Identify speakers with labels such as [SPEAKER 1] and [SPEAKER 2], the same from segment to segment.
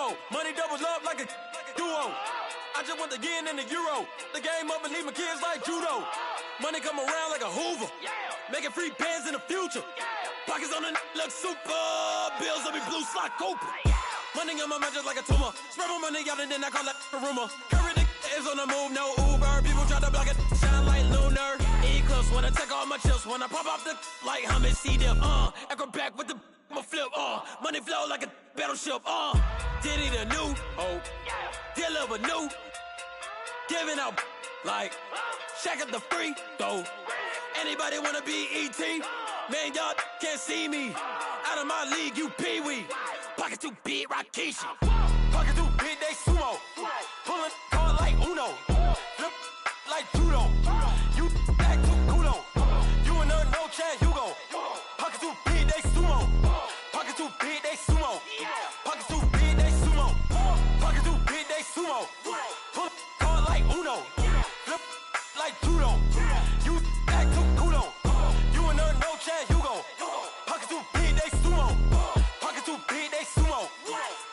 [SPEAKER 1] duo. Money doubles up like a duo. I just want the yen and the euro. The game up and leave my kids like judo. Money come around like a Hoover. Making free bands in the future. Pockets on the look super. Bills on me blue slot Cooper. Money on my mind just like a tumor. Spread my money out and then I call that a rumor. Curry the is on the move, no Uber. People try to block it, shine like lunar. Eclipse when I take all my chips. When I pop off the like hummus, see them. Echo back with the I'ma flip. Money flow like a battleship. Diddy the new. Deliver new. Giving out like Shaq at the free throw. Anybody wanna be ET? Man, y'all can't see me. Out of my league, you pee-wee. Pocket too big, Rakishi. Pocket too big, they sumo. Pulling card like Uno. Flip like judo. You act too culo. You and her, no chance, you go. Pocket too big, they sumo. Pocket too big, they sumo. Pocket too big, they sumo. Pocket too big, they sumo. Pull card like Uno. Flip like judo. You act too culo. You and her, no chance, you go. Pocket too big, they sumo. Pocket too big, they sumo.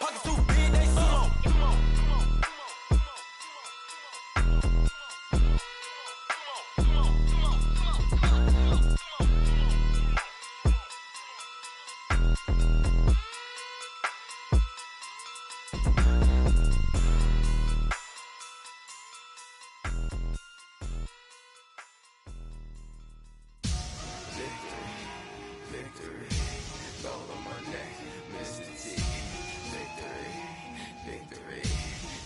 [SPEAKER 1] Pocket too big, they sumo.
[SPEAKER 2] Victory, gold on my neck, Mr. T. Victory,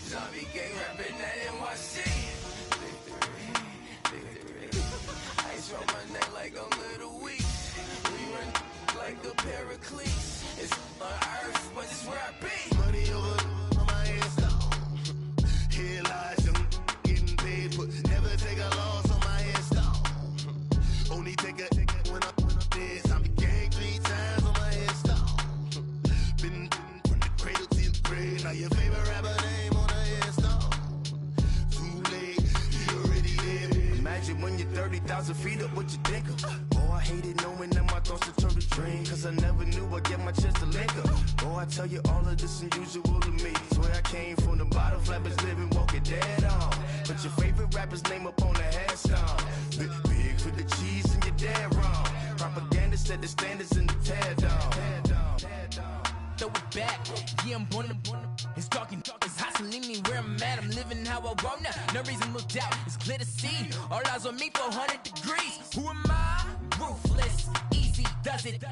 [SPEAKER 2] zombie gang rapping that NYC. Victory, ice on my neck like a little weak. We run like a Pericles. It's on earth, but it's where I be.
[SPEAKER 3] Money over on my headstone. Here lies young getting paid, but never take a loss on my headstone. Only take a when I'm dead. Zombie gang 3 times on my headstone. Been from the cradle to the grave. Now your favorite rapper name on a headstone. Too late, he already dead.
[SPEAKER 2] Imagine when you're 30,000 feet up, what you think of? Oh, I hated knowing that my thoughts would turn to dream. Cause I never knew I'd get my chance to link up. Oh, I tell you all of this unusual to me. Swear I came from the bottom, flappers living, walking dead on. Put your favorite rapper's name up on the headstone. Big for the cheese and you're dead wrong. Propaganda set the standards in the tear down.
[SPEAKER 4] Throw it back, yeah, I'm born to. It's talking, it's hustling me where I'm at. I'm living how I want now. No reason look out, it's clear to see. All eyes on me, 400 degrees. Who am I? Ruthless, easy, does it.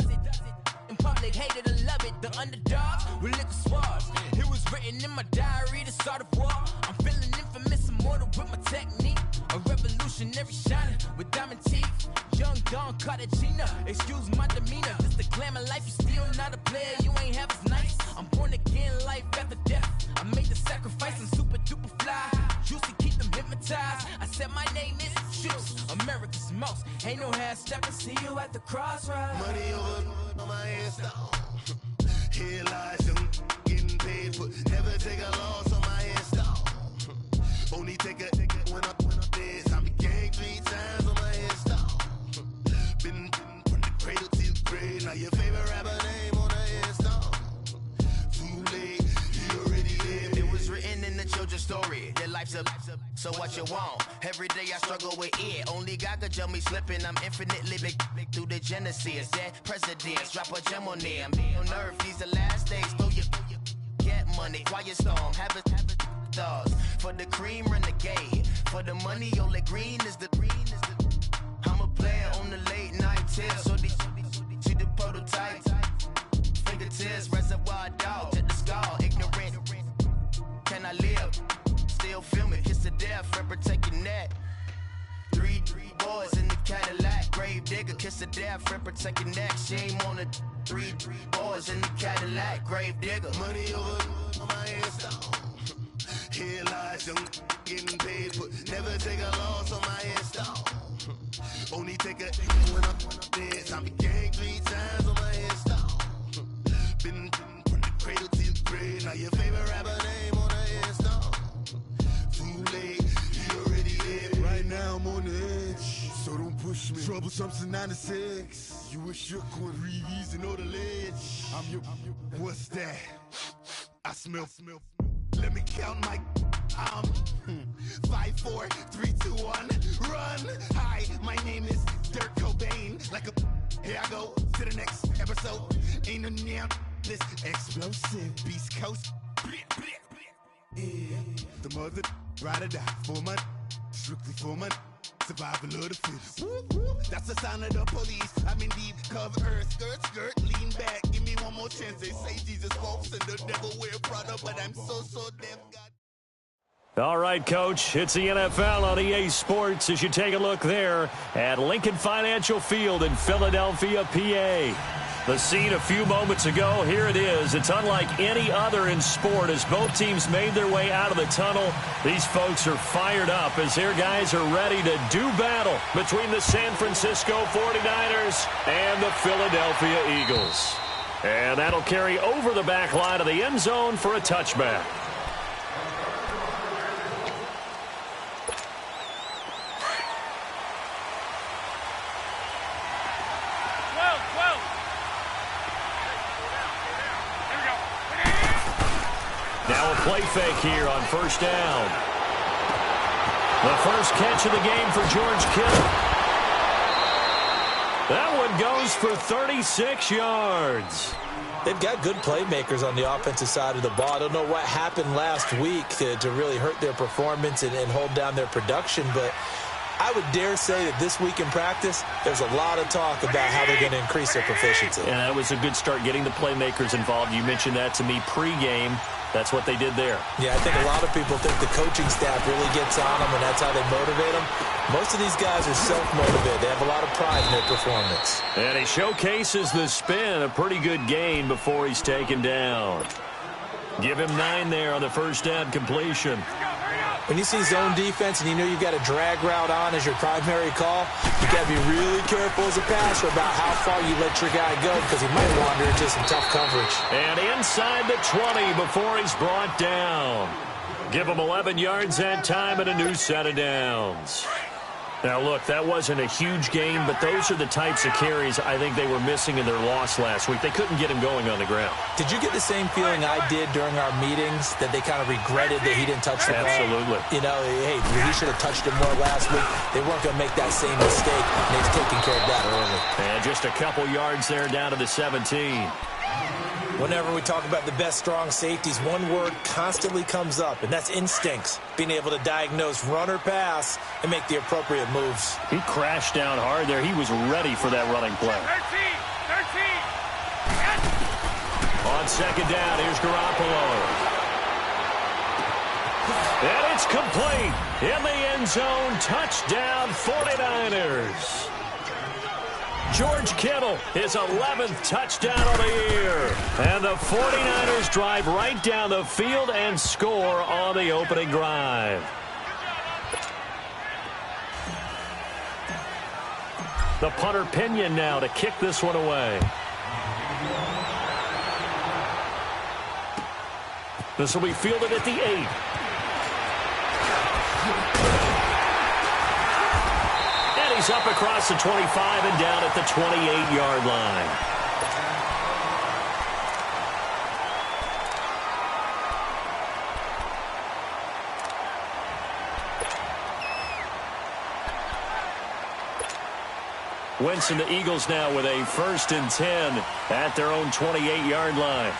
[SPEAKER 4] In public, hated or love it. The underdogs with liquor swabs. It was written in my diary to start a war. I'm feeling infamous, immortal with my technique. A revolutionary shining with diamond teeth. Young Don Cartagena, excuse my demeanor. This the glamour life, you still not a player, you ain't half as nice. I'm born again, life after death. I made the sacrifice and super duper fly. Used to keep them hypnotized. I said my name is Juice, America's most. Ain't no half stepping, see you at the crossroads.
[SPEAKER 3] Money over on my headstone. Here lies young getting paid, but never take a loss on my headstone. Only take a when I'm dead. Zombie gang 3 times on my headstone. Been from the cradle to the grave. Now your favorite rapper name on a headstone. Too late, he already dead.
[SPEAKER 2] It was written in the children's story. Your life's a so what you want. Every day I struggle with it. Only God could tell me slipping. I'm infinitely big through the genesis. Dead presidents, drop a gem on them. On earth, these the last days. Throw your get money, quiet storm. Have it stars. For the cream, renegade. For the money, only green is the I'm a player on the late night tips. So these see the prototype. Fingertips, reservoir dog. Check the skull, ignorant. Can I live? Still film it, kiss to death, forever taking that. 3 boys in the Cadillac, grave digger, kiss to death, forever taking that. Shame on the 3 boys in the Cadillac, grave digger.
[SPEAKER 3] Money over on my headstone. Here lies young getting paid, but never take a loss on my headstone. Only take a when I'm dead. Zombie gang 3 times on my headstone. Been from the cradle to the grave. Now your favorite rapper name on a headstone. Too late, he already dead. Right now I'm on the edge, so don't push me. Troublesome since 96. You wish you could breathe easy on the ledge. I'm your, what's that? I smell. Let me count my 5, 4, 3, 2, 1, run. Hi, my name is Dirk Cobain. Like a here I go to the next episode. Ain't no damn this explosive Beast Coast. Yeah. The mother ride or die for my strictly for my survival of the fittest. That's the sound of the police. I'm in deep cover earth. Skirt, lean back. Give me one more chance. They say Jesus walks and the devil wear Prada, but I'm so deaf.
[SPEAKER 5] All right, Coach, it's the NFL on EA Sports as you take a look there at Lincoln Financial Field in Philadelphia, PA. The scene a few moments ago, here it is. It's unlike any other in sport as both teams made their way out of the tunnel. These folks are fired up as their guys are ready to do battle between the San Francisco 49ers and the Philadelphia Eagles. And that'll carry over the back line of the end zone for a touchback. Now a play fake here on first down. The first catch of the game for George Kittle. That one goes for 36 yards.
[SPEAKER 6] They've got good playmakers on the offensive side of the ball. I don't know what happened last week to really hurt their performance and hold down their production, but I would dare say that this week in practice, there's a lot of talk about how they're going to increase their proficiency.
[SPEAKER 5] And that was a good start, getting the playmakers involved. You mentioned that to me pregame. That's what they did there.
[SPEAKER 6] Yeah, I think a lot of people think the coaching staff really gets on them, and that's how they motivate them. Most of these guys are self-motivated. They have a lot of pride in their performance.
[SPEAKER 5] And he showcases the spin, a pretty good gain before he's taken down. Give him 9 there on the first down completion.
[SPEAKER 6] When you see zone defense and you know you've got a drag route on as your primary call, you got to be really careful as a passer about how far you let your guy go because he might wander into some tough coverage.
[SPEAKER 5] And inside the 20 before he's brought down. Give him 11 yards that time and a new set of downs. Now, look, that wasn't a huge gain, but those are the types of carries I think they were missing in their loss last week. They couldn't get him going on the ground.
[SPEAKER 6] Did you get the same feeling I did during our meetings, that they kind of regretted that he didn't touch the ball?
[SPEAKER 5] Absolutely.
[SPEAKER 6] You know, hey, he should have touched it more last week. They weren't going to make that same mistake, and they've taken care of that early.
[SPEAKER 5] And just a couple yards there down to the 17.
[SPEAKER 6] Whenever we talk about the best strong safeties, one word constantly comes up, and that's instincts. Being able to diagnose run or pass and make the appropriate moves.
[SPEAKER 5] He crashed down hard there. He was ready for that running play. 13. On second down, here's Garoppolo. And it's complete. In the end zone, touchdown 49ers. George Kittle, his 11th touchdown of the year. And the 49ers drive right down the field and score on the opening drive. The punter Pinion now to kick this one away. This will be fielded at the 8. He's up across the 25 and down at the 28-yard line. Winston, the Eagles now with a 1st and 10 at their own 28-yard line.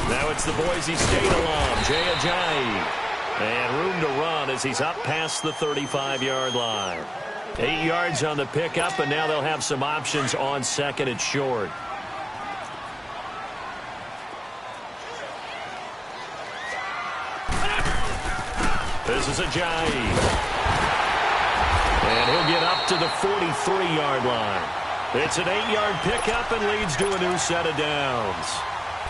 [SPEAKER 5] Now it's the Boise State alum, Jay Ajayi. And room to run as he's up past the 35-yard line. 8 yards on the pickup, and now they'll have some options on second and short. This is Ajayi. And he'll get up to the 43-yard line. It's an 8-yard pickup and leads to a new set of downs.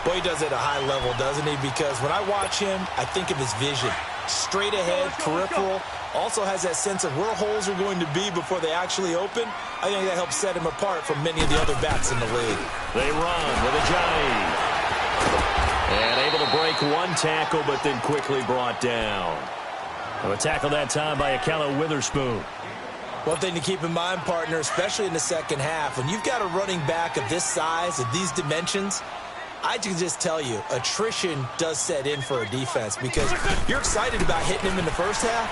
[SPEAKER 6] Boy, he does it at a high level, doesn't he? Because when I watch him, I think of his vision. Straight ahead, peripheral, also has that sense of where holes are going to be before they actually open. I think that helps set him apart from many of the other backs in the league.
[SPEAKER 5] They run with Ajayi. And able to break one tackle, but then quickly brought down. A tackle that time by Akella Witherspoon.
[SPEAKER 6] One thing to keep in mind, partner, especially in the second half, when you've got a running back of this size, of these dimensions, I can just tell you, attrition does set in for a defense because you're excited about hitting him in the first half.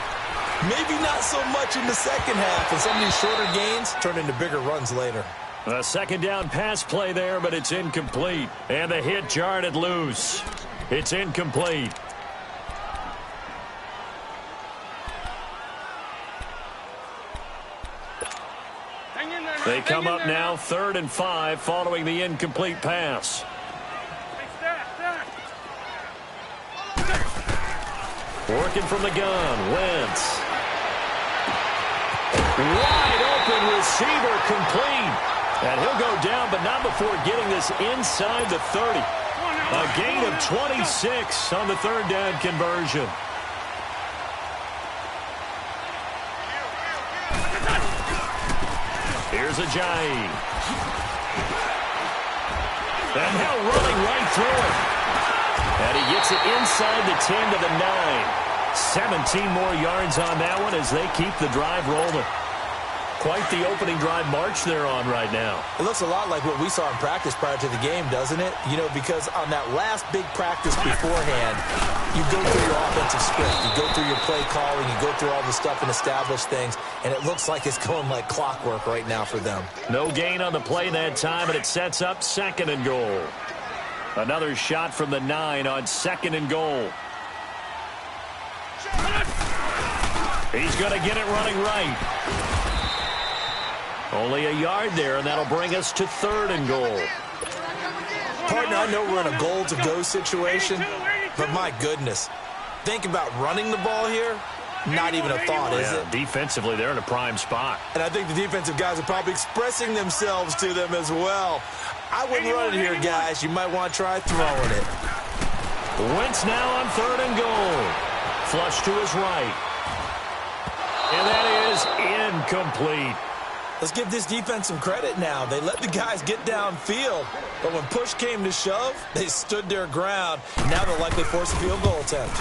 [SPEAKER 6] Maybe not so much in the second half, and some of these shorter gains turn into bigger runs later.
[SPEAKER 5] A second down pass play there, but it's incomplete. And the hit jarred it loose. It's incomplete. They come up now 3rd and 5 following the incomplete pass. Working from the gun, Wentz. Wide open receiver, complete. And he'll go down, but not before getting this inside the 30. A gain of 26 on the 3rd down conversion. Here's Ajayi. And now running right through it. And he gets it inside the 10 to the 9. 17 more yards on that one as they keep the drive rolling. Quite the opening drive march they're on right now.
[SPEAKER 6] It looks a lot like what we saw in practice prior to the game, doesn't it? You know, because on that last big practice beforehand, you go through your offensive script, you go through your play calling, you go through all the stuff and establish things, and it looks like it's going like clockwork right now for them. No gain on the play that time, and it sets up 2nd and goal. Another shot from the 9 on 2nd and goal. He's going to get it running right. Only a yard there, and that'll bring us to 3rd and goal. Partner, I know we're in a goal-to-go situation, but my goodness. Think about running the ball here. Not even a thought, is it?
[SPEAKER 5] Defensively, they're in a prime spot.
[SPEAKER 6] And I think the defensive guys are probably expressing themselves to them as well. I wouldn't run it here, guys. You might want to try throwing it.
[SPEAKER 5] Wentz now on 3rd and goal. Flush to his right. And that is incomplete.
[SPEAKER 6] Let's give this defense some credit now. They let the guys get downfield, but when push came to shove, they stood their ground. Now they'll likely force a field goal attempt.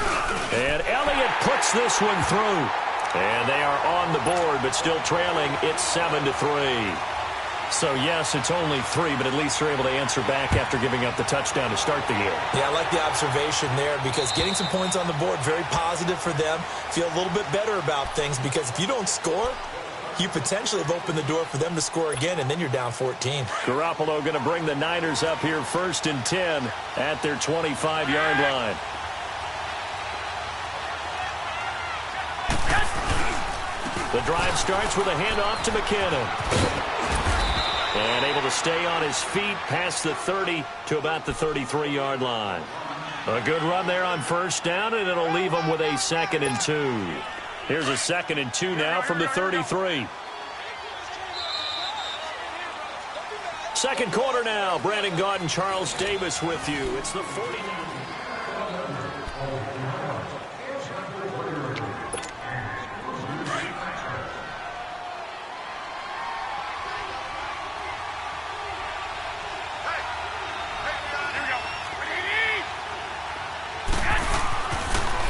[SPEAKER 5] And Elliott puts this one through. And they are on the board, but still trailing. It's 7-3. So, yes, it's only 3, but at least they're able to answer back after giving up the touchdown to start the year.
[SPEAKER 6] Yeah, I like the observation there because getting some points on the board, very positive for them. Feel a little bit better about things because if you don't score, you potentially have opened the door for them to score again, and then you're down 14.
[SPEAKER 5] Garoppolo going to bring the Niners up here 1st and 10 at their 25-yard line. The drive starts with a handoff to McKinnon. And able to stay on his feet past the 30 to about the 33-yard line. A good run there on 1st down, and it'll leave them with a 2nd and 2. Here's a 2nd and 2 now from the 33. Second quarter now. Brandon Gaudin and Charles Davis with you. It's the 49.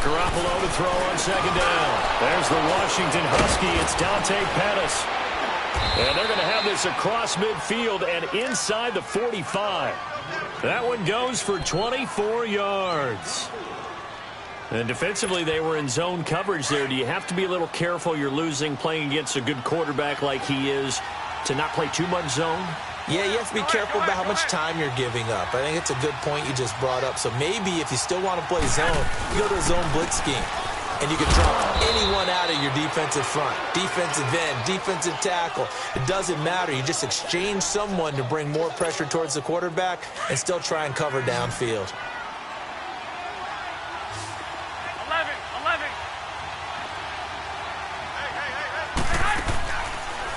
[SPEAKER 5] Garoppolo to throw on 2nd down. There's the Washington Husky. It's Dante Pettis. And they're going to have this across midfield and inside the 45. That one goes for 24 yards. And defensively, they were in zone coverage there. Do you have to be a little careful? You're losing playing against a good quarterback like he is to not play too much zone?
[SPEAKER 6] Yeah, you have to be careful about how much time you're giving up. I think it's a good point you just brought up. So maybe if you still want to play zone, you go to a zone blitz scheme. And you can drop anyone out of your defensive front, defensive end, defensive tackle. It doesn't matter. You just exchange someone to bring more pressure towards the quarterback and still try and cover downfield.
[SPEAKER 1] 11.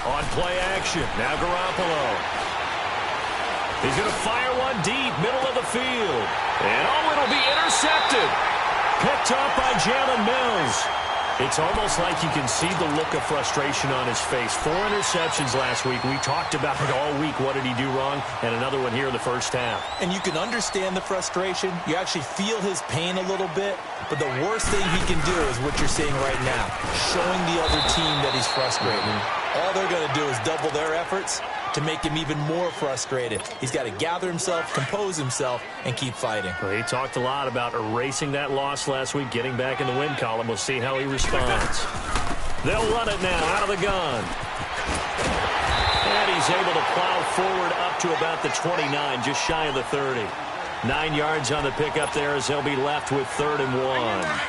[SPEAKER 5] On play action, now Garoppolo. He's going to fire one deep, middle of the field. And oh, it'll be intercepted. Picked up by Jalen Mills. It's almost like you can see the look of frustration on his face. 4 interceptions last week. We talked about it all week. What did he do wrong? And another one here in the first half.
[SPEAKER 6] And you can understand the frustration. You actually feel his pain a little bit. But the worst thing he can do is what you're seeing right now, showing the other team that he's frustrated. all they're going to do is double their efforts to make him even more frustrated. He's got to gather himself, compose himself, and keep fighting.
[SPEAKER 5] Well, he talked a lot about erasing that loss last week, getting back in the win column. We'll see how he responds. They'll run it now out of the gun. And he's able to plow forward up to about the 29, just shy of the 30. 9 yards on the pickup there as they'll be left with 3rd and 1.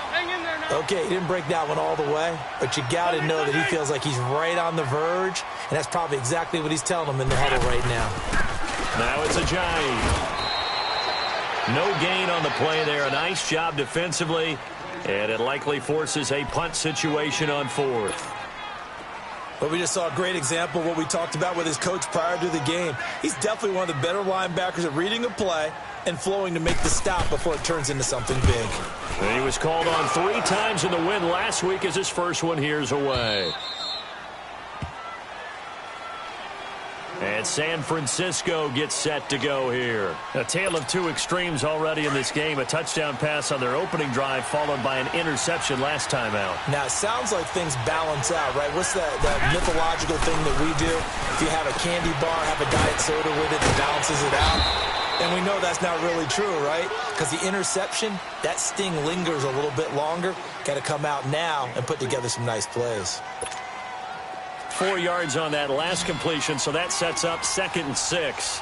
[SPEAKER 6] Okay, he didn't break that one all the way, but you got to know that he feels like he's right on the verge, and that's probably exactly what he's telling them in the huddle right now.
[SPEAKER 5] Now it's a giant. No gain on the play there. A nice job defensively, and it likely forces a punt situation on 4th.
[SPEAKER 6] But we just saw a great example of what we talked about with his coach prior to the game. He's definitely one of the better linebackers at reading a play and flowing to make the stop before it turns into something big.
[SPEAKER 5] And he was called on 3 times in the win last week as his first one here's away. And San Francisco gets set to go here. A tale of 2 extremes already in this game. A touchdown pass on their opening drive followed by an interception last time out.
[SPEAKER 6] Now, it sounds like things balance out, right? What's that mythological thing that we do? If you have a candy bar, have a diet soda with it, it balances it out. And we know that's not really true, right? Because the interception, that sting lingers a little bit longer. Got to come out now and put together some nice plays.
[SPEAKER 5] 4 yards on that last completion, so that sets up 2nd and 6.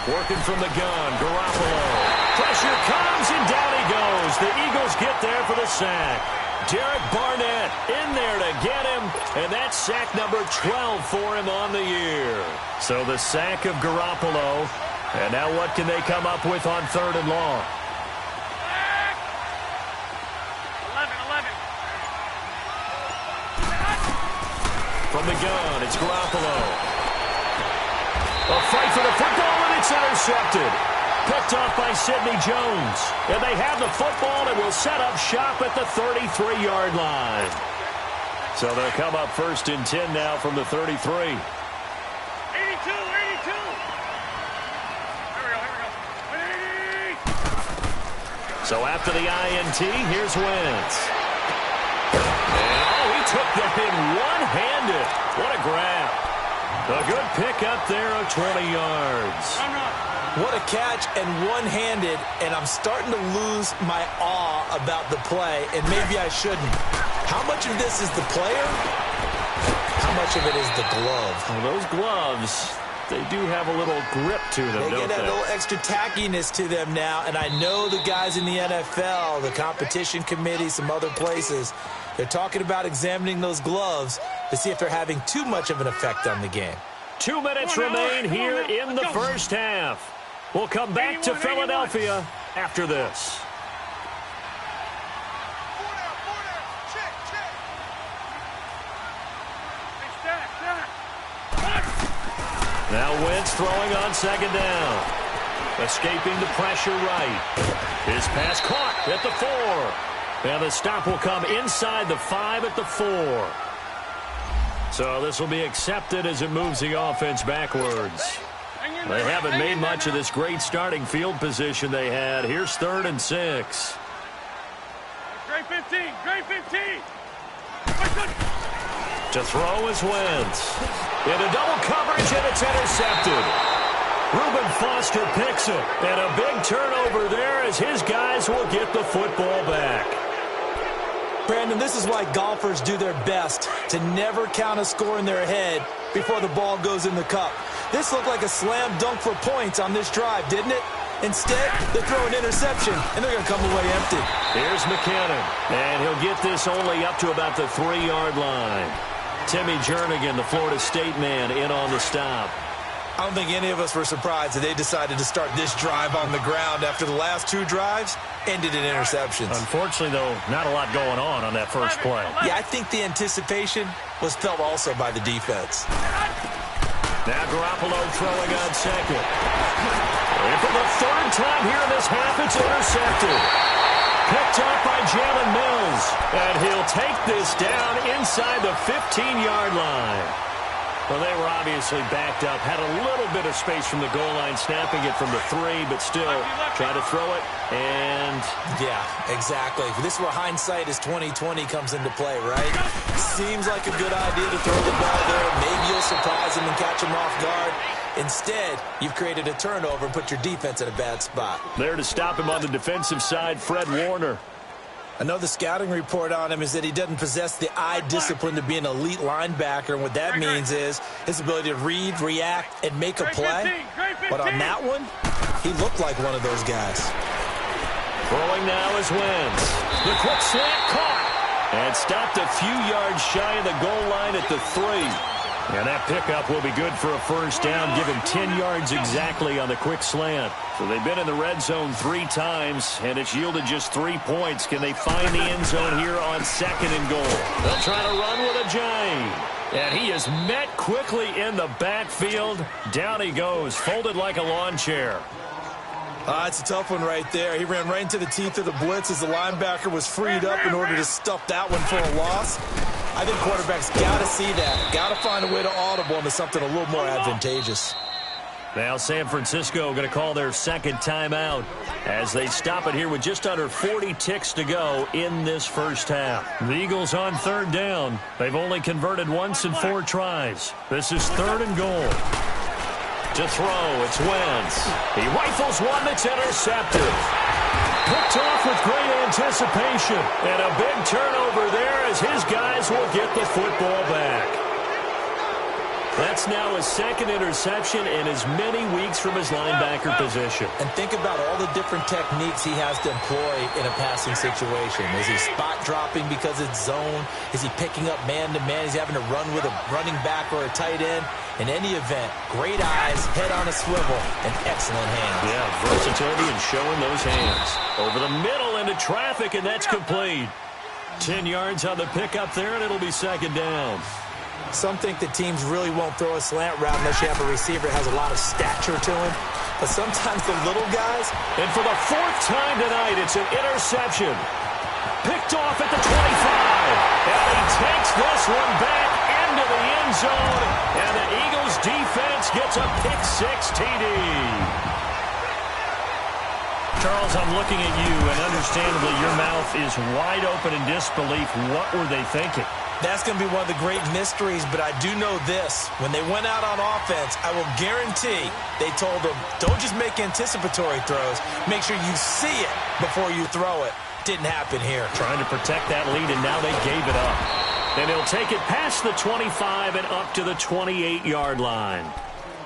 [SPEAKER 5] Working from the gun, Garoppolo. Pressure comes, and down he goes. The Eagles get there for the sack. Derek Barnett in there to get him, and that's sack number 12 for him on the year. So the sack of Garoppolo, and now what can they come up with on 3rd and long?
[SPEAKER 7] 11.
[SPEAKER 5] From the gun, it's Garoppolo. A fight for the football, and it's intercepted. Picked off by Sidney Jones. And they have the football and will set up shop at the 33-yard line. So they'll come up 1st and 10 now from the 33.
[SPEAKER 7] 82. Here we go.
[SPEAKER 5] So after the INT, here's Wentz. And, he took that in one-handed. What a grab. A good pickup there of 20 yards.
[SPEAKER 6] What a catch and one-handed, and I'm starting to lose my awe about the play, and maybe I shouldn't. How much of this is the player? How much of it is the glove?
[SPEAKER 5] Well, those gloves, they do have a little grip to them, don't they?
[SPEAKER 6] They get that little extra tackiness to them now, and I know the guys in the NFL, the competition committee, some other places, they're talking about examining those gloves to see if they're having too much of an effect on the game.
[SPEAKER 5] 2 minutes remain here in the first half. We'll come back to Philadelphia after this. Now Wentz throwing on 2nd down. Escaping the pressure right. His pass caught at the 4. And the stop will come inside the 5 at the 4. So this will be accepted as it moves the offense backwards. They haven't made much of this great starting field position they had. Here's 3rd and 6.
[SPEAKER 7] Great 15.
[SPEAKER 5] To throw is Wentz. Into double coverage, and it's intercepted. Reuben Foster picks it. And a big turnover there as his guys will get the football back.
[SPEAKER 6] Brandon, this is why golfers do their best to never count a score in their head before the ball goes in the cup. This looked like a slam dunk for points on this drive, didn't it? Instead, they throw an interception, and they're going to come away empty.
[SPEAKER 5] Here's McKinnon, and he'll get this only up to about the 3-yard line. Timmy Jernigan, the Florida State man, in on the stop.
[SPEAKER 6] I don't think any of us were surprised that they decided to start this drive on the ground after the last 2 drives ended in interceptions.
[SPEAKER 5] Unfortunately, though, not a lot going on that first play.
[SPEAKER 6] Yeah, I think the anticipation was felt also by the defense.
[SPEAKER 5] Now Garoppolo throwing on 2nd. And for the 3rd time here in this half, it's intercepted. Picked up by Jalen Mills. And he'll take this down inside the 15-yard line. Well, they were obviously backed up, had a little bit of space from the goal line, snapping it from the 3, but still try to throw it, and...
[SPEAKER 6] Yeah, exactly. This is where hindsight is 20/20 comes into play, right? Seems like a good idea to throw the ball there. Maybe you'll surprise him and catch him off guard. Instead, you've created a turnover and put your defense in a bad spot.
[SPEAKER 5] There to stop him on the defensive side, Fred Warner.
[SPEAKER 6] Another scouting report on him is that he doesn't possess the eye discipline to be an elite linebacker. And what that means is his ability to read, react, and make a play. But on that one, he looked like one of those guys.
[SPEAKER 5] Throwing now is Wentz. The quick slant caught. And stopped a few yards shy of the goal line at the 3. And that pickup will be good for a first down. Give him 10 yards exactly on the quick slant. So they've been in the red zone 3 times, and it's yielded just 3 points. Can they find the end zone here on 2nd and goal? They'll try to run with a giant. And he is met quickly in the backfield. Down he goes, folded like a lawn chair.
[SPEAKER 6] It's a tough one right there. He ran right into the teeth of the blitz as the linebacker was freed up in order to stuff that one for a loss. I think quarterbacks got to see that. Got to find a way to audible into something a little more advantageous.
[SPEAKER 5] Now San Francisco going to call their 2nd timeout as they stop it here with just under 40 ticks to go in this first half. The Eagles on 3rd down. They've only converted once in 4 tries. This is 3rd and goal. To throw, it's Wentz. He rifles one that's intercepted. Picked off with great anticipation. And a big turnover there as his guys will get the football back. That's now his 2nd interception in as many weeks from his linebacker position.
[SPEAKER 6] And think about all the different techniques he has to employ in a passing situation. Is he spot dropping because it's zone? Is he picking up man-to-man? Is he having to run with a running back or a tight end? In any event, great eyes, head on a swivel, and excellent hands.
[SPEAKER 5] Yeah, versatility and showing those hands. Over the middle into traffic, and that's complete. 10 yards on the pickup there, and it'll be 2nd down.
[SPEAKER 6] Some think that teams really won't throw a slant route unless you have a receiver that has a lot of stature to him. But sometimes the little guys...
[SPEAKER 5] And for the 4th time tonight, it's an interception. Picked off at the 25. And he takes this one back into the end zone. And the Eagles defense gets a pick-6 TD. Charles, I'm looking at you, and understandably your mouth is wide open in disbelief. What were they thinking?
[SPEAKER 6] That's going to be one of the great mysteries, but I do know this. When they went out on offense, I will guarantee they told them, don't just make anticipatory throws. Make sure you see it before you throw it. Didn't happen here.
[SPEAKER 5] Trying to protect that lead, and now they gave it up. And he'll take it past the 25 and up to the 28-yard line.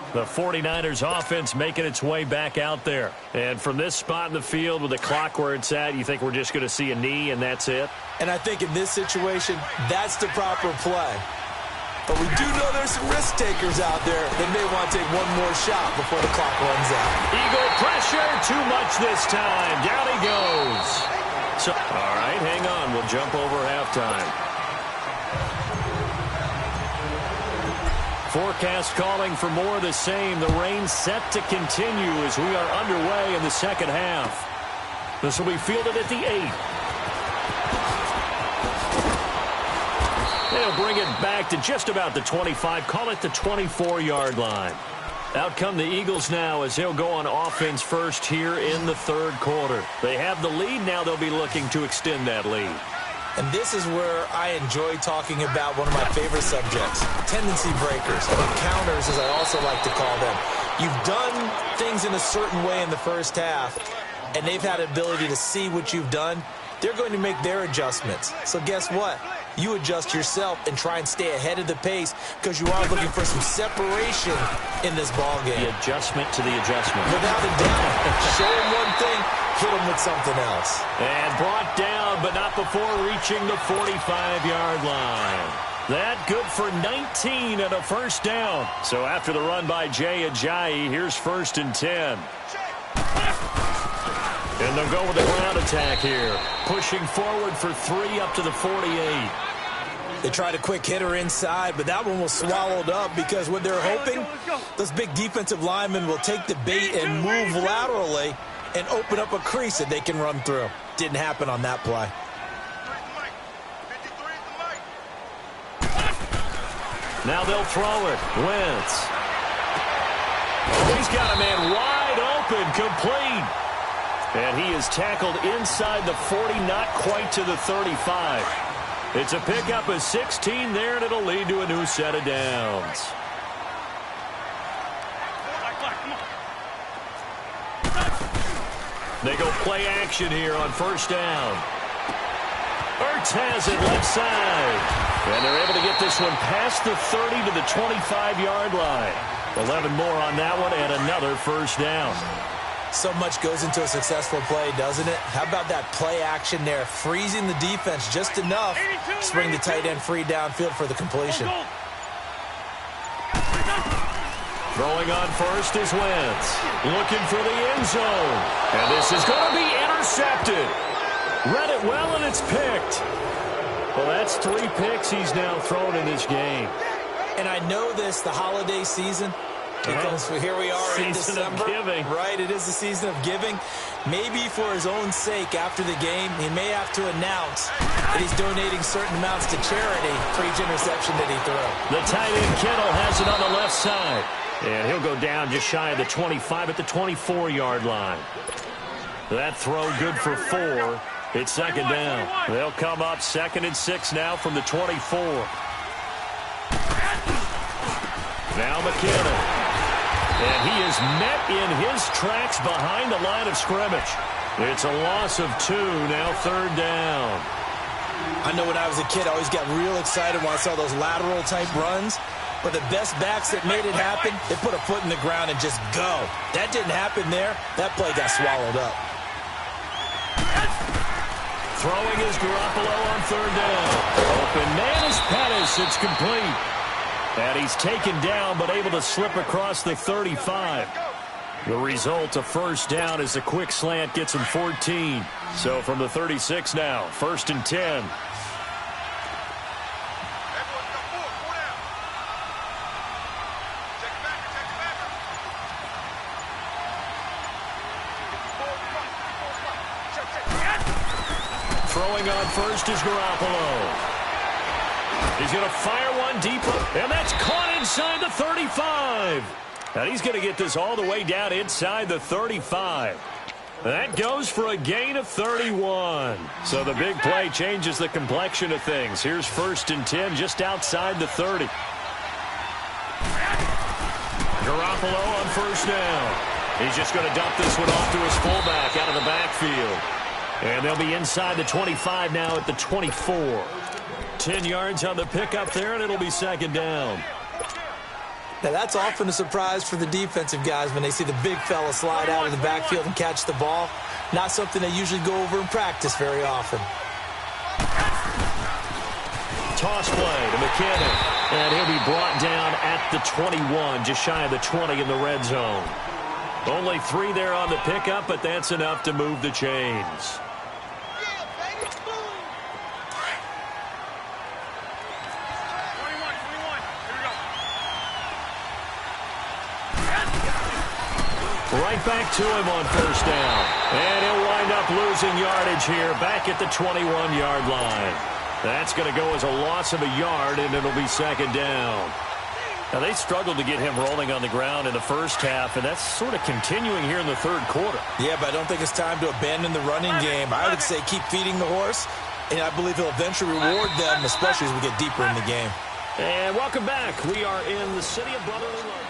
[SPEAKER 5] The 49ers offense making its way back out there. And from this spot in the field with the clock where it's at, you think we're just going to see a knee and that's it?
[SPEAKER 6] And I think in this situation, that's the proper play. But we do know there's some risk takers out there that may want to take one more shot before the clock runs out.
[SPEAKER 5] Eagle pressure, too much this time. Down he goes. So, all right, hang on. We'll jump over halftime. Forecast calling for more of the same. The rain set to continue as we are underway in the 2nd half. This will be fielded at the 8. They'll bring it back to just about the 25. Call it the 24-yard line. Out come the Eagles now as they'll go on offense first here in the 3rd quarter. They have the lead. Now they'll be looking to extend that lead.
[SPEAKER 6] And this is where I enjoy talking about one of my favorite subjects, tendency breakers, or counters as I also like to call them. You've done things in a certain way in the first half, and they've had an ability to see what you've done. They're going to make their adjustments. So guess what? You adjust yourself and try and stay ahead of the pace because you are looking for some separation in this ball game.
[SPEAKER 5] The adjustment to the adjustment.
[SPEAKER 6] Without a doubt. Show them one thing, hit them with something else.
[SPEAKER 5] And brought down, but not before reaching the 45-yard line. That good for 19 and a first down. So after the run by Jay Ajayi, here's 1st and 10. And they'll go with the ground attack here. Pushing forward for 3 up to the 48.
[SPEAKER 6] They tried a quick hitter inside, but that one was swallowed up because what they're hoping, those big defensive linemen will take the bait and move laterally and open up a crease that they can run through. Didn't happen on that play.
[SPEAKER 5] Now they'll throw it. Wentz. Oh, he's got a man wide open, complete. And he is tackled inside the 40, not quite to the 35. It's a pickup of 16 there, and it'll lead to a new set of downs. They go play action here on first down. Ertz has it left side. And they're able to get this one past the 30 to the 25-yard line. 11 more on that one and another first down.
[SPEAKER 6] So much goes into a successful play, doesn't it? How about that play action there, freezing the defense just enough to bring the tight end free downfield for the completion.
[SPEAKER 5] Throwing on first is Wentz. Looking for the end zone. And this is going to be intercepted. Read it well, and it's picked. Well, that's 3 picks he's now thrown in this game.
[SPEAKER 6] And I know this, the holiday season, because here we are in December.
[SPEAKER 5] Giving.
[SPEAKER 6] Right, it is the season of giving. Maybe for his own sake after the game, he may have to announce that he's donating certain amounts to charity for each interception that he threw.
[SPEAKER 5] The tight end Kittle has it on the left side. And he'll go down just shy of the 25 at the 24-yard line. That throw good for 4. It's second down. They'll come up 2nd and 6 now from the 24. Now McKinnon. And he is met in his tracks behind the line of scrimmage. It's a loss of 2, now 3rd down.
[SPEAKER 6] I know when I was a kid, I always got real excited when I saw those lateral-type runs. But the best backs that made it happen, they put a foot in the ground and just go. That didn't happen there. That play got swallowed up.
[SPEAKER 5] Throwing is Garoppolo on 3rd down. Open man is Pettis. It's complete. And he's taken down but able to slip across the 35. The result, a first down as a quick slant gets him 14. So from the 36 now, 1st and 10. Throwing on first is Garoppolo. He's going to fire one deeper, and that's caught inside the 35. And he's going to get this all the way down inside the 35. That goes for a gain of 31. So the big play changes the complexion of things. Here's 1st and 10 just outside the 30. Garoppolo on first down. He's just going to dump this one off to his fullback out of the backfield. And they'll be inside the 25 now at the 24. 10 yards on the pickup there, and it'll be 2nd down.
[SPEAKER 6] Now, that's often a surprise for the defensive guys when they see the big fella slide out of the backfield and catch the ball. Not something they usually go over in practice very often.
[SPEAKER 5] Toss play to McKinnon. And he'll be brought down at the 21, just shy of the 20 in the red zone. Only 3 there on the pickup, but that's enough to move the chains. Right back to him on first down. And he'll wind up losing yardage here back at the 21-yard line. That's going to go as a loss of a yard, and it'll be 2nd down. Now, they struggled to get him rolling on the ground in the first half, and that's sort of continuing here in the 3rd quarter.
[SPEAKER 6] Yeah, but I don't think it's time to abandon the running game. I would say keep feeding the horse, and I believe he'll eventually reward them, especially as we get deeper in the game.
[SPEAKER 5] And welcome back. We are in the city of brotherly love.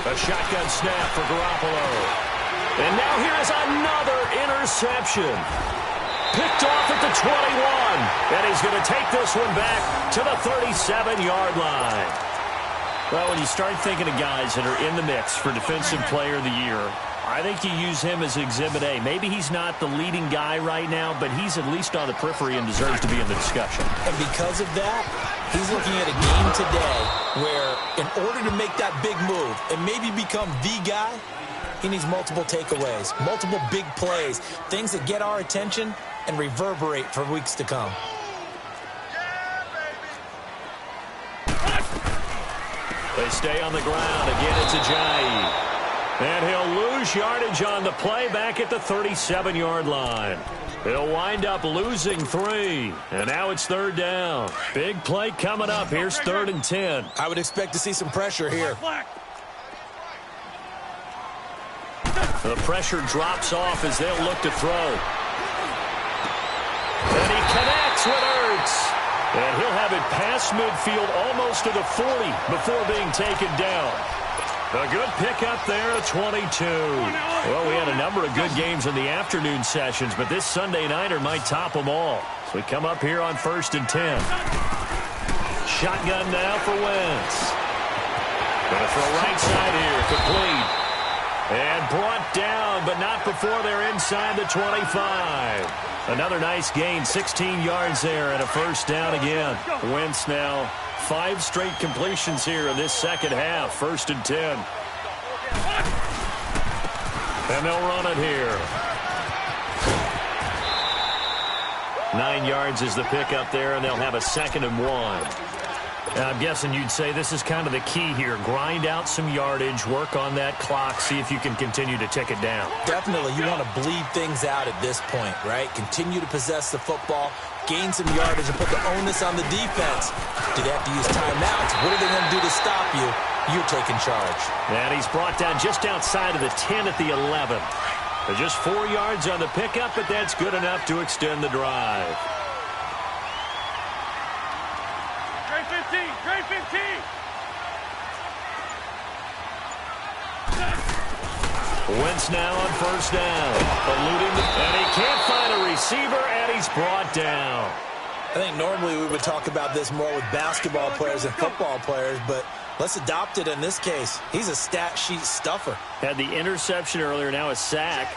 [SPEAKER 5] A shotgun snap for Garoppolo. And now here is another interception. Picked off at the 21. And he's going to take this one back to the 37-yard line. Well, when you start thinking of guys that are in the mix for Defensive Player of the Year, I think you use him as Exhibit A. Maybe he's not the leading guy right now, but he's at least on the periphery and deserves to be in the discussion.
[SPEAKER 6] And because of that, he's looking at a game today where in order to make that big move and maybe become the guy, he needs multiple takeaways, multiple big plays, things that get our attention and reverberate for weeks to come.
[SPEAKER 5] They stay on the ground. Again, it's Ajayi. And he'll lose yardage on the play back at the 37-yard line. He'll wind up losing 3. And now it's 3rd down. Big play coming up. Here's 3rd and 10.
[SPEAKER 6] I would expect to see some pressure here.
[SPEAKER 5] The pressure drops off as they'll look to throw. And he connects with Ertz. And he'll have it past midfield almost to the 40 before being taken down. A good pickup there at 22. Well, we had a number of good games in the afternoon sessions, but this Sunday nighter might top them all. So we come up here on 1st and 10. Shotgun now for Wentz. Going to throw right side here, complete. And brought down, but not before they're inside the 25. Another nice gain, 16 yards there, and a 1st down again. Wentz now 5 straight completions here in this second half. 1st and 10. And they'll run it here. 9 yards is the pickup there, and they'll have a 2nd and 1. I'm guessing you'd say this is kind of the key here. Grind out some yardage, work on that clock, see if you can continue to tick it down.
[SPEAKER 6] Definitely. You want to bleed things out at this point, right? Continue to possess the football, gain some yardage, and put the onus on the defense. Do they have to use timeouts? What are they going to do to stop you? You're taking charge.
[SPEAKER 5] And he's brought down just outside of the 10 at the 11. Just 4 yards on the pickup, but that's good enough to extend the drive.
[SPEAKER 7] Great 15.
[SPEAKER 5] Wentz now on 1st down. Eluding, and he can't find a receiver, and he's brought down.
[SPEAKER 6] I think normally we would talk about this more with basketball players and football players, but let's adopt it in this case. He's a stat sheet stuffer.
[SPEAKER 5] Had the interception earlier, now a sack.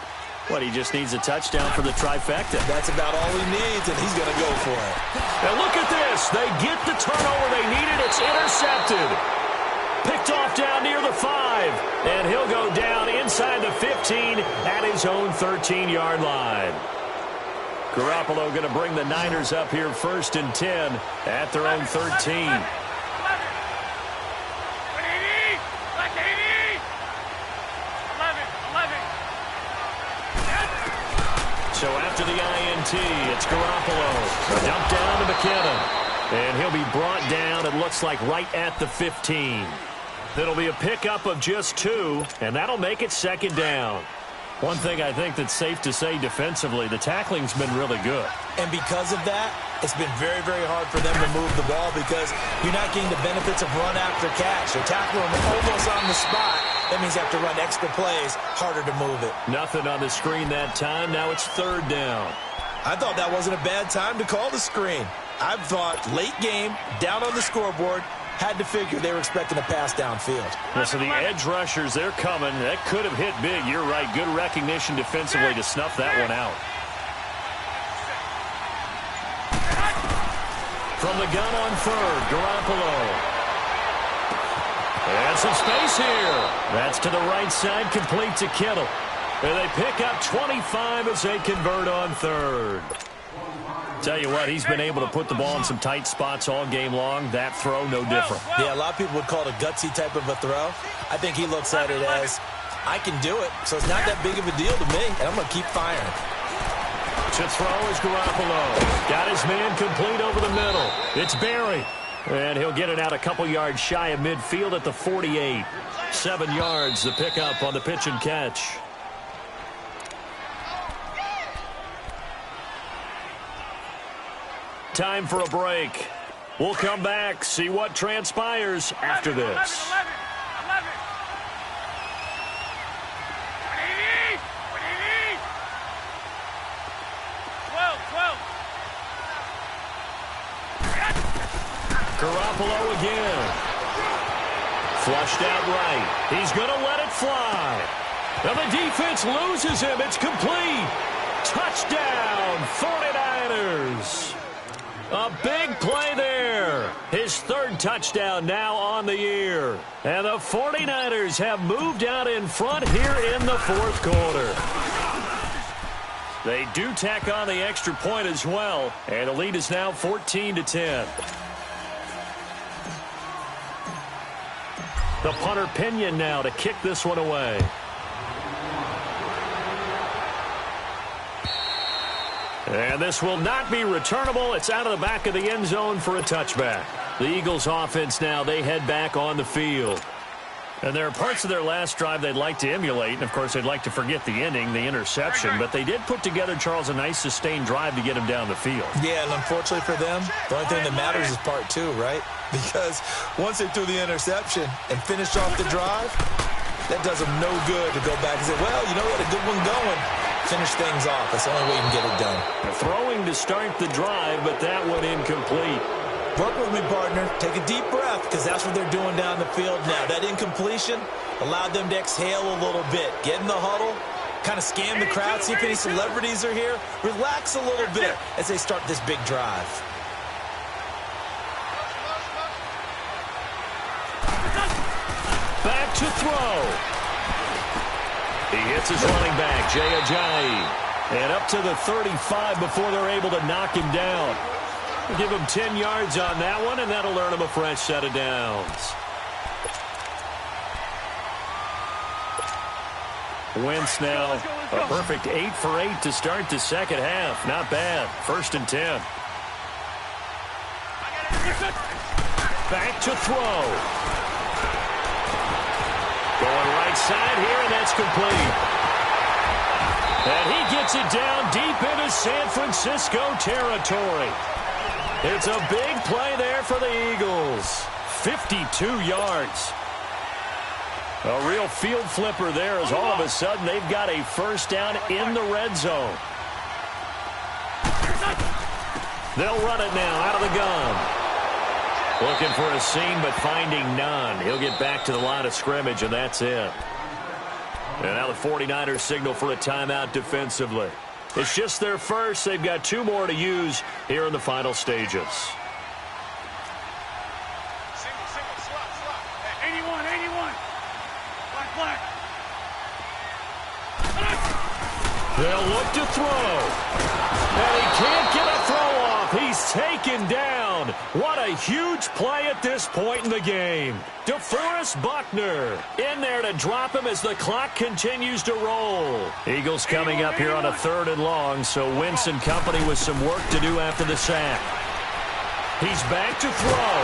[SPEAKER 5] What, he just needs a touchdown for the trifecta.
[SPEAKER 6] That's about all he needs, and he's going to go for it.
[SPEAKER 5] And look at this. They get the turnover they needed. It's intercepted. Picked off down near the 5. And he'll go down inside the 15 at his own 13-yard line. Garoppolo going to bring the Niners up here 1st and 10 at their own 13. So after the INT, it's Garoppolo. Dumped down to McKinnon. And he'll be brought down, it looks like, right at the 15. It'll be a pickup of just 2, and that'll make it 2nd down. One thing I think that's safe to say defensively, the tackling's been really good.
[SPEAKER 6] And because of that, it's been very, very hard for them to move the ball because you're not getting the benefits of run after catch. They're tackling them almost on the spot. That means you have to run extra plays, harder to move it.
[SPEAKER 5] Nothing on the screen that time. Now it's 3rd down.
[SPEAKER 6] I thought that wasn't a bad time to call the screen. I thought late game, down on the scoreboard, had to figure they were expecting a pass downfield.
[SPEAKER 5] Well, so the edge rushers, they're coming. That could have hit big. You're right. Good recognition defensively to snuff that one out. From the gun on 3rd, Garoppolo. And some space here. That's to the right side, complete to Kittle. And they pick up 25 as they convert on 3rd. Tell you what, he's been able to put the ball in some tight spots all game long. That throw, no different.
[SPEAKER 6] Yeah, a lot of people would call it a gutsy type of a throw. I think he looks at it as, I can do it, so it's not that big of a deal to me, and I'm going to keep firing.
[SPEAKER 5] To throw is Garoppolo. Got his man complete over the middle. It's Barry. And he'll get it out a couple yards shy of midfield at the 48. 7 yards, the pickup on the pitch and catch. Time for a break. We'll come back, see what transpires after this.
[SPEAKER 7] 12.
[SPEAKER 5] Garoppolo again. Flushed out right. He's going to let it fly. Now the defense loses him. It's complete. Touchdown, 49ers. A big play there. His 3rd touchdown now on the year. And the 49ers have moved out in front here in the 4th quarter. They do tack on the extra point as well. And the lead is now 14-10. The punter Pinion now to kick this one away. And this will not be returnable. It's out of the back of the end zone for a touchback. The Eagles offense now, they head back on the field. And there are parts of their last drive they'd like to emulate. And, of course, they'd like to forget the ending, the interception. But they did put together, Charles, a nice sustained drive to get him down the field.
[SPEAKER 6] Yeah, and unfortunately for them, the only thing that matters is part two, right? Because once they threw the interception and finished off the drive, that does them no good to go back and say, well, you know, we had a good one going. Finish things off. That's the only way you can get it done.
[SPEAKER 5] Throwing to start the drive, but that one incomplete.
[SPEAKER 6] Work with me, partner. Take a deep breath, because that's what they're doing down the field now. That incompletion allowed them to exhale a little bit. Get in the huddle, kind of scan the crowd, see if any celebrities are here. Relax a little bit as they start this big drive.
[SPEAKER 5] Back to throw. He hits his running back, Jay Ajayi. And up to the 35 before they're able to knock him down. Give him 10 yards on that one, and that'll earn him a fresh set of downs. Wentz now a perfect 8 for 8 to start the second half. Not bad. 1st and 10. Back to throw. Going right side here, and that's complete. And he gets it down deep into San Francisco territory. It's a big play there for the Eagles. 52 yards. A real field flipper there as all of a sudden they've got a first down in the red zone. They'll run it now out of the gun. Looking for a seam but finding none. He'll get back to the line of scrimmage, and that's it. And now the 49ers signal for a timeout defensively. It's just their first. They've got 2 more to use here in the final stages.
[SPEAKER 7] Single, slot. 81. Black.
[SPEAKER 5] They'll look to throw. And he can't get a throw off. He's taken down. What a huge play at this point in the game. DeForest Buckner in there to drop him as the clock continues to roll. Eagles coming up here on a 3rd and long, so Wentz and company with some work to do after the sack. He's back to throw.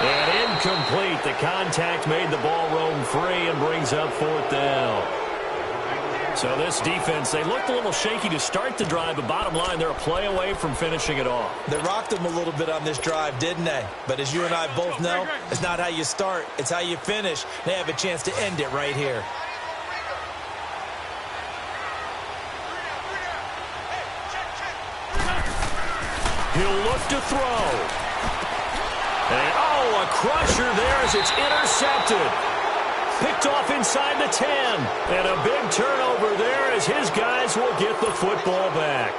[SPEAKER 5] And incomplete. The contact made the ball roam free and brings up 4th down. So this defense, they looked a little shaky to start the drive, but bottom line, they're a play away from finishing it off.
[SPEAKER 6] They rocked them a little bit on this drive, didn't they? But as you and I both know, it's not how you start, it's how you finish. They have a chance to end it right here.
[SPEAKER 5] He'll look to throw. And, a crusher there as it's intercepted. Picked off inside the 10. And a big turnover there as his guys will get the football back.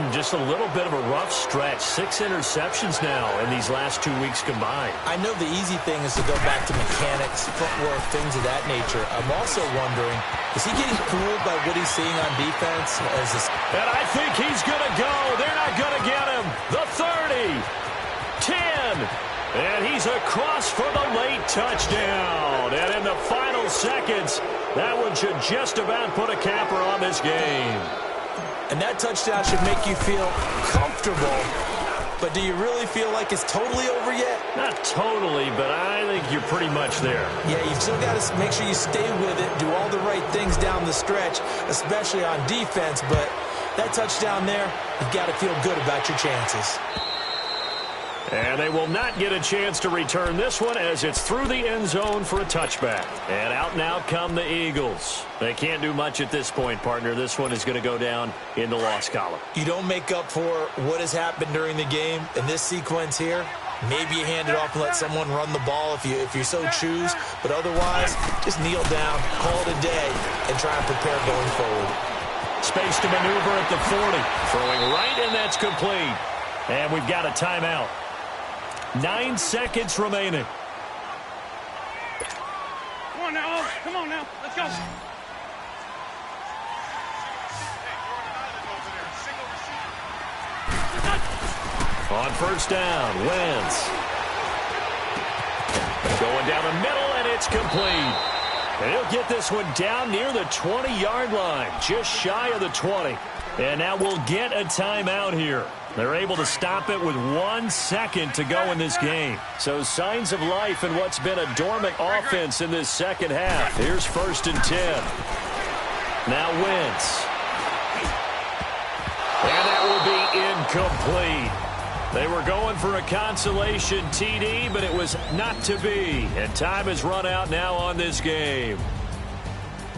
[SPEAKER 5] Just a little bit of a rough stretch. 6 interceptions now in these last 2 weeks combined.
[SPEAKER 6] I know the easy thing is to go back to mechanics, footwork, things of that nature. I'm also wondering, is he getting fooled by what he's seeing on defense?
[SPEAKER 5] And I think he's going to go. They're not going to get him. The 30. 10. And he's across for the late touchdown. And in the final seconds, that one should just about put a capper on this game.
[SPEAKER 6] And that touchdown should make you feel comfortable. But do you really feel like it's totally over yet?
[SPEAKER 5] Not totally, but I think you're pretty much there.
[SPEAKER 6] Yeah, you've still got to make sure you stay with it, do all the right things down the stretch, especially on defense. But that touchdown there, you've got to feel good about your chances.
[SPEAKER 5] And they will not get a chance to return this one as it's through the end zone for a touchback. And out now come the Eagles. They can't do much at this point, partner. This one is going to go down in the loss column.
[SPEAKER 6] You don't make up for what has happened during the game in this sequence here. Maybe you hand it off and let someone run the ball if you so choose. But otherwise, just kneel down, call it a day, and try and prepare going forward.
[SPEAKER 5] Space to maneuver at the 40. Throwing right, and that's complete. And we've got a timeout. 9 seconds remaining.
[SPEAKER 7] Come on now. Let's go.
[SPEAKER 5] On 1st down, Wentz. Going down the middle, and it's complete. And he'll get this one down near the 20-yard line, just shy of the 20. And now we'll get a timeout here. They're able to stop it with 1 second to go in this game. So signs of life in what's been a dormant offense in this second half. Here's 1st and 10. Now Wentz. And that will be incomplete. They were going for a consolation TD, but it was not to be. And time has run out now on this game.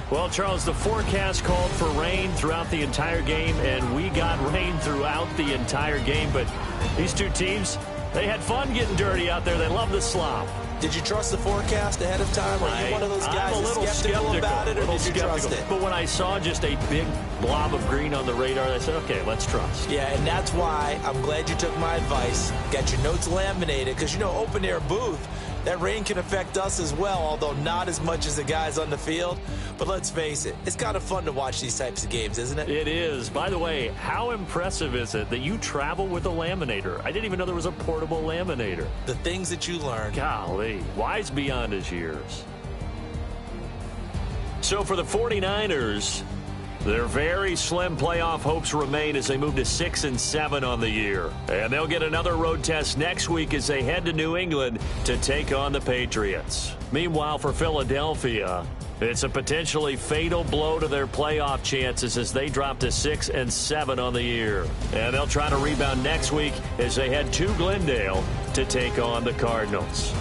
[SPEAKER 5] Well, Charles, the forecast called for rain throughout the entire game, and we got rain throughout the entire game. But these two teams, they had fun getting dirty out there. They love the slop.
[SPEAKER 6] Did you trust the forecast ahead of time? Or are you one of those guys
[SPEAKER 5] I'm a little
[SPEAKER 6] skeptical about it, or did you trust it?
[SPEAKER 5] But when I saw just a big blob of green on the radar, I said, okay, let's trust.
[SPEAKER 6] Yeah, and that's why I'm glad you took my advice. Got your notes laminated, because, you know, open-air booth, that rain can affect us as well, although not as much as the guys on the field. But let's face it, it's kind of fun to watch these types of games, isn't it?
[SPEAKER 5] It is. By the way, how impressive is it that you travel with a laminator? I didn't even know there was a portable laminator.
[SPEAKER 6] The things that you learn.
[SPEAKER 5] Golly, wise beyond his years. So for the 49ers, their very slim playoff hopes remain as they move to 6-7 on the year. And they'll get another road test next week as they head to New England to take on the Patriots. Meanwhile, for Philadelphia, it's a potentially fatal blow to their playoff chances as they drop to 6-7 on the year. And they'll try to rebound next week as they head to Glendale to take on the Cardinals.